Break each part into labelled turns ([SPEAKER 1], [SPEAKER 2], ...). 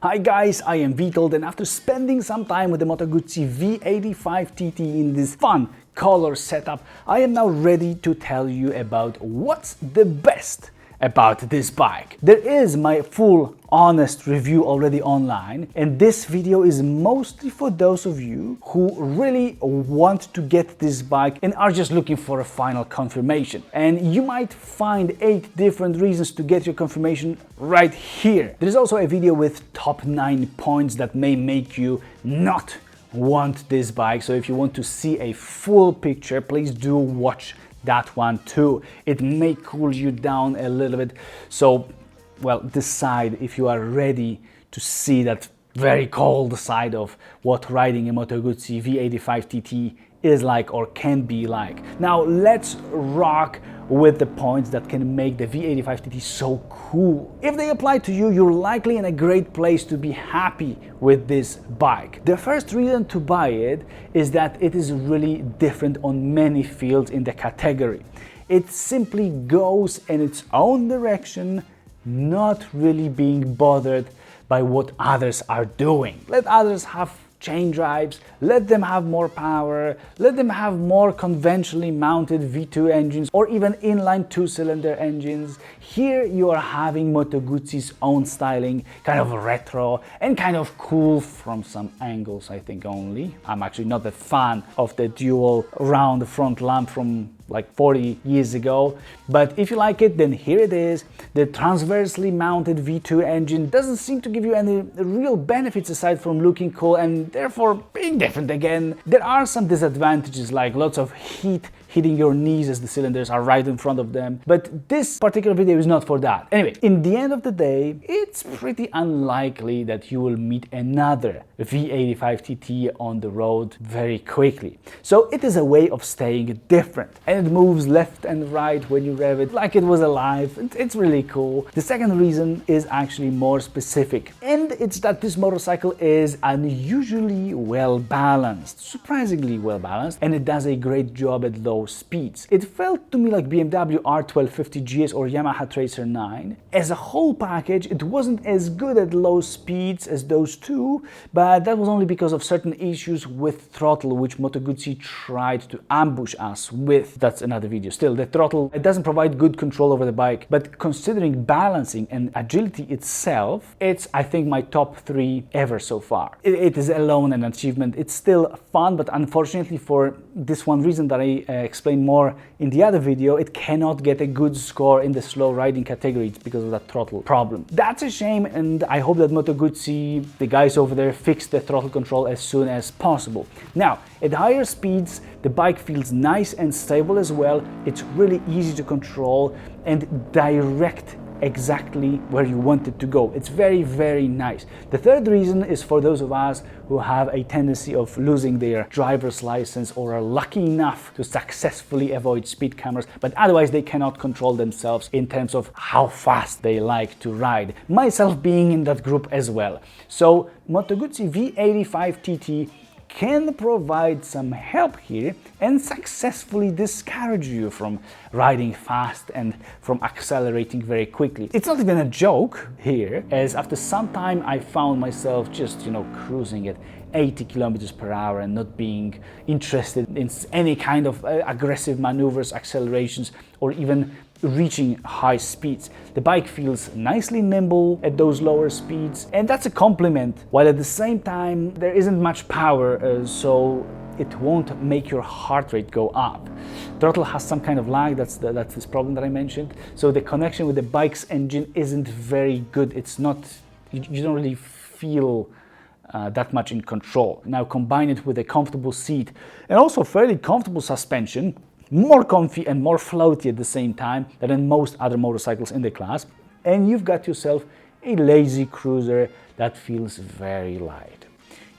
[SPEAKER 1] Hi guys, I am Vitold, and after spending some time with the Moto Guzzi V85 TT in this fun color setup, I am now ready to tell you about what's the best about this bike. There is my full honest review already online, and this video is mostly for those of you who really want to get this bike and are just looking for a final confirmation. And you might find 8 different reasons to get your confirmation right here. There is also a video with top 9 points that may make you not want this bike. So if you want to see a full picture, please do watch that one too. It may cool you down a little bit, so well, decide if you are ready to see that very cold side of what riding a Moto Guzzi V85 TT is like or can be like. Now let's rock with the points that can make the V85 TT so cool. If they apply to you, you're likely in a great place to be happy with this bike. The first reason to buy it is that it is really different on many fields in the category. It simply goes in its own direction, not really being bothered by what others are doing. Let others have chain drives, let them have more power, let them have more conventionally mounted V2 engines or even inline 2-cylinder engines. Here you are having Moto Guzzi's own styling, kind of retro and kind of cool from some angles, I think only. I'm actually not a fan of the dual round front lamp from like 40 years ago, but if you like it, then here it is. The transversely mounted V2 engine doesn't seem to give you any real benefits aside from looking cool and therefore being different again. There are some disadvantages, like lots of heat hitting your knees as the cylinders are right in front of them, but this particular video is not for that. Anyway, in the end of the day, it's pretty unlikely that you will meet another V85 TT on the road very quickly. So it is a way of staying different, and it moves left and right when you rev it like it was alive. It's really cool. The second reason is actually more specific, and it's that this motorcycle is unusually well balanced, surprisingly well balanced, and it does a great job at low speeds. It felt to me like BMW R1250 GS or Yamaha Tracer 9. As a whole package, it wasn't as good at low speeds as those two, but that was only because of certain issues with throttle, which Moto Guzzi tried to ambush us with. That's another video. Still, the throttle, it doesn't provide good control over the bike, but considering balancing and agility itself, it's, I think, my top 3 ever so far. It is alone an achievement. It's still fun, but unfortunately for this one reason that I explain more in the other video, it cannot get a good score in the slow riding category because of that throttle problem. That's a shame, and I hope that Moto Guzzi, the guys over there, fix the throttle control as soon as possible. Now, at higher speeds, the bike feels nice and stable as well. It's really easy to control and direct exactly where you want it to go. It's very, very nice. The third reason is for those of us who have a tendency of losing their driver's license or are lucky enough to successfully avoid speed cameras, but otherwise they cannot control themselves in terms of how fast they like to ride. Myself being in that group as well. So Moto Guzzi V85 TT can provide some help here and successfully discourage you from riding fast and from accelerating very quickly. It's not even a joke here, as after some time I found myself just, cruising at 80 kilometers per hour and not being interested in any kind of aggressive maneuvers, accelerations, or even reaching high speeds. The bike feels nicely nimble at those lower speeds, and that's a compliment, while at the same time there isn't much power, so it won't make your heart rate go up. Throttle has some kind of lag, that's this problem that I mentioned, so the connection with the bike's engine isn't very good. It's not, you don't really feel that much in control. Now combine it with a comfortable seat and also fairly comfortable suspension, more comfy and more floaty at the same time than in most other motorcycles in the class, and you've got yourself a lazy cruiser that feels very light.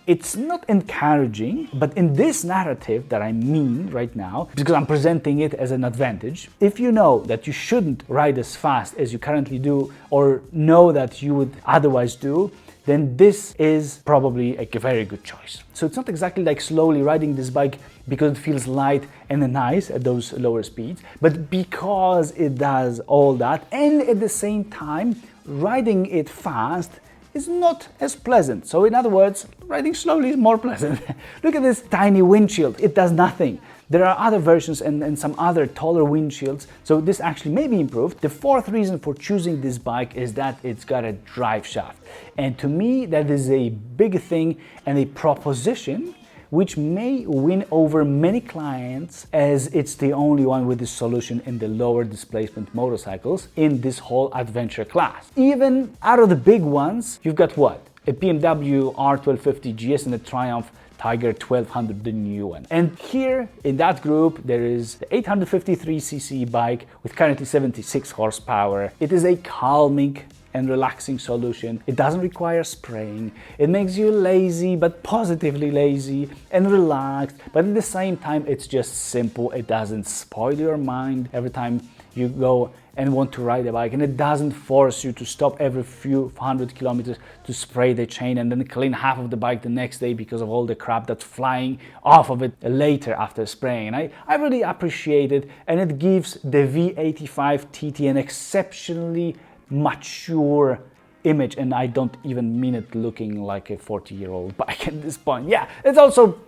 [SPEAKER 1] It's not encouraging, but in this narrative that I mean right now, because I'm presenting it as an advantage, if you know that you shouldn't ride as fast as you currently do, or know that you would otherwise do, then this is probably a very good choice. So it's not exactly like slowly riding this bike because it feels light and nice at those lower speeds, but because it does all that, and at the same time riding it fast is not as pleasant. So in other words, riding slowly is more pleasant. Look at this tiny windshield, it does nothing. There are other versions and some other taller windshields, so this actually may be improved. The fourth reason for choosing this bike is that it's got a drive shaft. And to me, that is a big thing and a proposition which may win over many clients, as it's the only one with this solution in the lower displacement motorcycles in this whole adventure class. Even out of the big ones, you've got what? A BMW R1250 GS and a Triumph Tiger 1200, the new one. And here in that group there is the 853cc bike with currently 76 horsepower. It is a calming and relaxing solution. It doesn't require spraying. It makes you lazy, but positively lazy and relaxed, but at the same time it's just simple. It doesn't spoil your mind every time you go and want to ride a bike, and it doesn't force you to stop every few hundred kilometers to spray the chain and then clean half of the bike the next day because of all the crap that's flying off of it later after spraying. And I really appreciate it, and it gives the V85 TT an exceptionally mature image, and I don't even mean it looking like a 40-year-old bike at this point. Yeah, it's also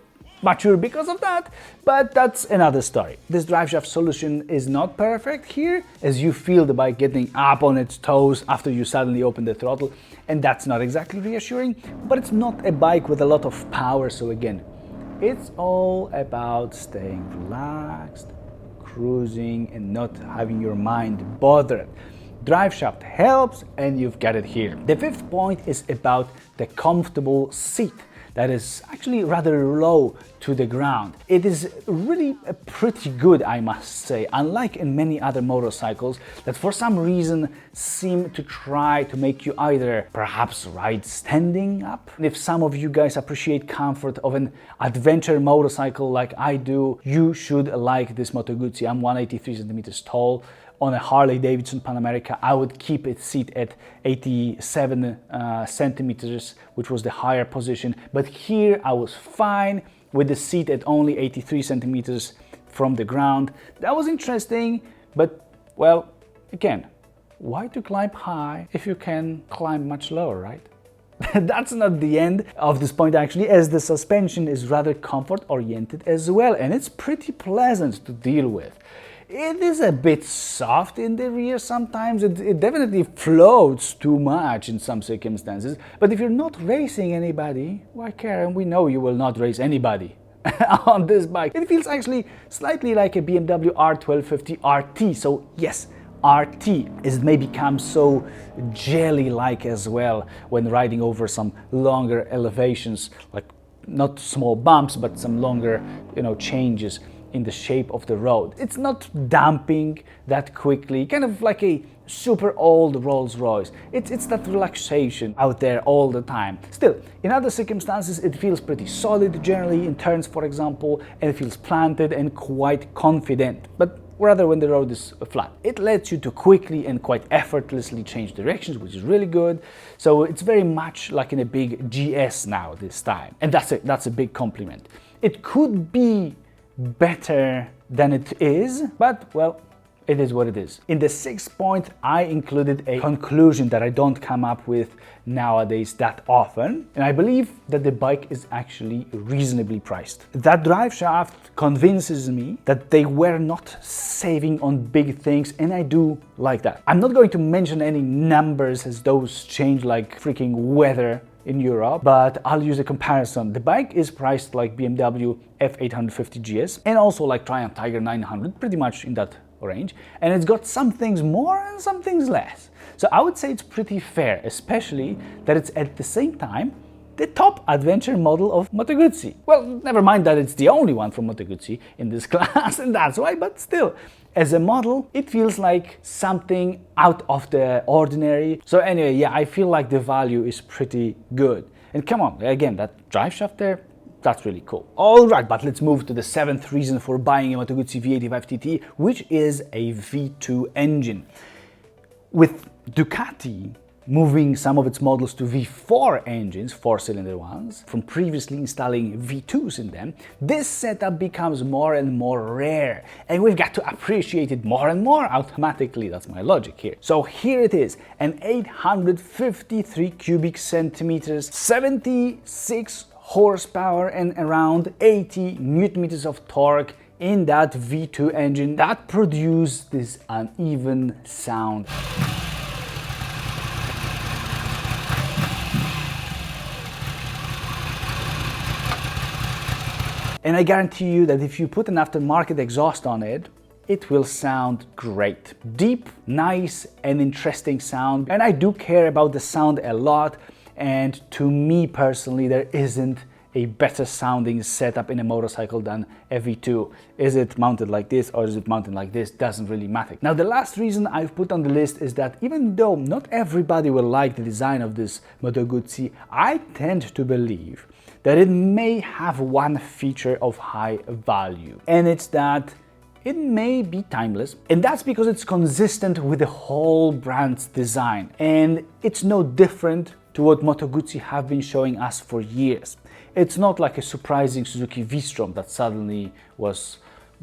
[SPEAKER 1] mature because of that, but that's another story. This driveshaft solution is not perfect here, as you feel the bike getting up on its toes after you suddenly open the throttle, and that's not exactly reassuring, but it's not a bike with a lot of power, so again, it's all about staying relaxed, cruising, and not having your mind bothered. Driveshaft helps, and you've got it here. The fifth point is about the comfortable seat that is actually rather low to the ground. It is really pretty good, I must say, unlike in many other motorcycles that for some reason seem to try to make you either perhaps ride standing up. If some of you guys appreciate comfort of an adventure motorcycle like I do, you should like this Moto Guzzi. I'm 183 centimeters tall. On a Harley Davidson Pan America, I would keep its seat at 87 centimeters, which was the higher position. But here I was fine with the seat at only 83 centimeters from the ground. That was interesting, but well, again, why to climb high if you can climb much lower, right? That's not the end of this point actually, as the suspension is rather comfort oriented as well, and it's pretty pleasant to deal with. It is a bit soft in the rear sometimes. It definitely floats too much in some circumstances. But if you're not racing anybody, why care? And we know you will not race anybody on this bike. It feels actually slightly like a BMW R1250 RT. So yes, RT it may become so jelly-like as well when riding over some longer elevations, like not small bumps, but some longer, changes in the shape of the road. It's not dumping that quickly, kind of like a super old Rolls Royce. It's that relaxation out there all the time. Still, in other circumstances, it feels pretty solid generally, in turns for example, and it feels planted and quite confident, but rather when the road is flat. It lets you to quickly and quite effortlessly change directions, which is really good. So it's very much like in a big GS now this time, and that's a big compliment. It could be better than it is, but well, it is what it is. In the sixth point, I included a conclusion that I don't come up with nowadays that often, and I believe that the bike is actually reasonably priced. That drive shaft convinces me that they were not saving on big things, and I do like that. I'm not going to mention any numbers as those change like freaking weather in Europe, but I'll use a comparison. The bike is priced like BMW F850 GS and also like Triumph Tiger 900, pretty much in that range, and it's got some things more and some things less. So I would say it's pretty fair, especially that it's at the same time the top adventure model of Moto Guzzi. Well, never mind that it's the only one from Moto Guzzi in this class, and that's why, but still, as a model, it feels like something out of the ordinary. So anyway, yeah, I feel like the value is pretty good. And come on, again, that drive shaft there, that's really cool. All right, but let's move to the seventh reason for buying a Moto Guzzi V85 TT, which is a V2 engine. With Ducati, moving some of its models to V4 engines, 4-cylinder ones, from previously installing V2s in them, this setup becomes more and more rare, and we've got to appreciate it more and more automatically. That's my logic here. So here it is, an 853 cubic centimeters, 76 horsepower and around 80 newton meters of torque in that V2 engine that produce this uneven sound. And I guarantee you that if you put an aftermarket exhaust on it, it will sound great. Deep, nice, and interesting sound. And I do care about the sound a lot. And to me personally, there isn't a better sounding setup in a motorcycle than a V2. Is it mounted like this or is it mounted like this? Doesn't really matter. Now, the last reason I've put on the list is that even though not everybody will like the design of this Moto Guzzi, I tend to believe that it may have one feature of high value, and it's that it may be timeless, and that's because it's consistent with the whole brand's design, and it's no different to what Moto Guzzi have been showing us for years. It's not like a surprising Suzuki v-strom that suddenly was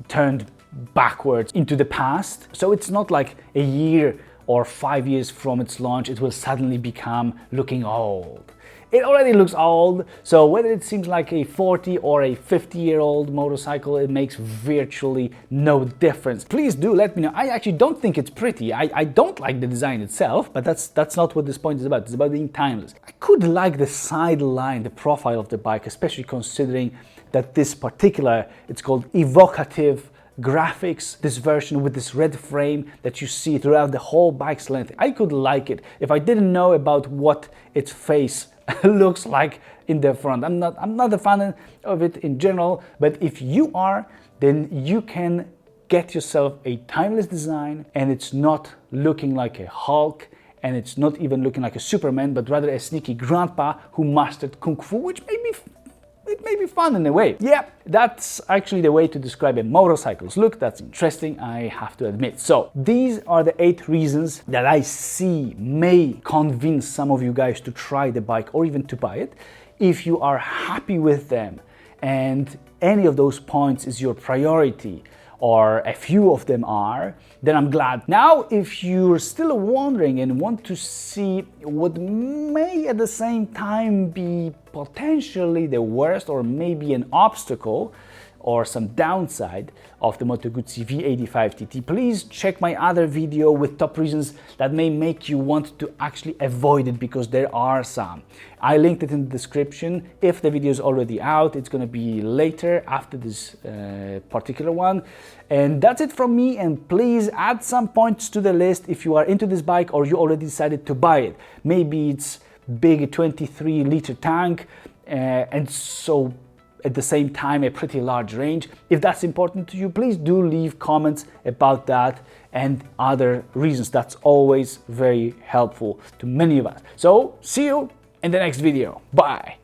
[SPEAKER 1] turned backwards into the past. So it's not like a year or 5 years from its launch it will suddenly become looking old. It already looks old, so whether it seems like a 40 or a 50-year-old motorcycle, it makes virtually no difference. Please do let me know. I actually don't think it's pretty. I don't like the design itself, but that's not what this point is about. It's about being timeless. I could like the sideline, the profile of the bike, especially considering that this particular, it's called Evocative Graphics, this version with this red frame that you see throughout the whole bike's length. I could like it if I didn't know about what its face looks like in the front. I'm not a fan of it in general, but if you are, then you can get yourself a timeless design, and it's not looking like a Hulk, and it's not even looking like a Superman, but rather a sneaky grandpa who mastered Kung Fu, which it may be fun in a way. Yeah, that's actually the way to describe a motorcycle's look. That's interesting, I have to admit. So these are the 8 reasons that I see may convince some of you guys to try the bike or even to buy it. If you are happy with them and any of those points is your priority, or a few of them are, then I'm glad. Now, if you're still wondering and want to see what may at the same time be potentially the worst or maybe an obstacle or some downside of the Moto Guzzi V85 TT, please check my other video with top reasons that may make you want to actually avoid it, because there are some. I linked it in the description. If the video is already out, it's going to be later after this particular one. And that's it from me, and please add some points to the list if you are into this bike or you already decided to buy it. Maybe it's big 23-liter tank and so at the same time a pretty large range. If that's important to you, please do leave comments about that and other reasons. That's always very helpful to many of us. So see you in the next video. Bye.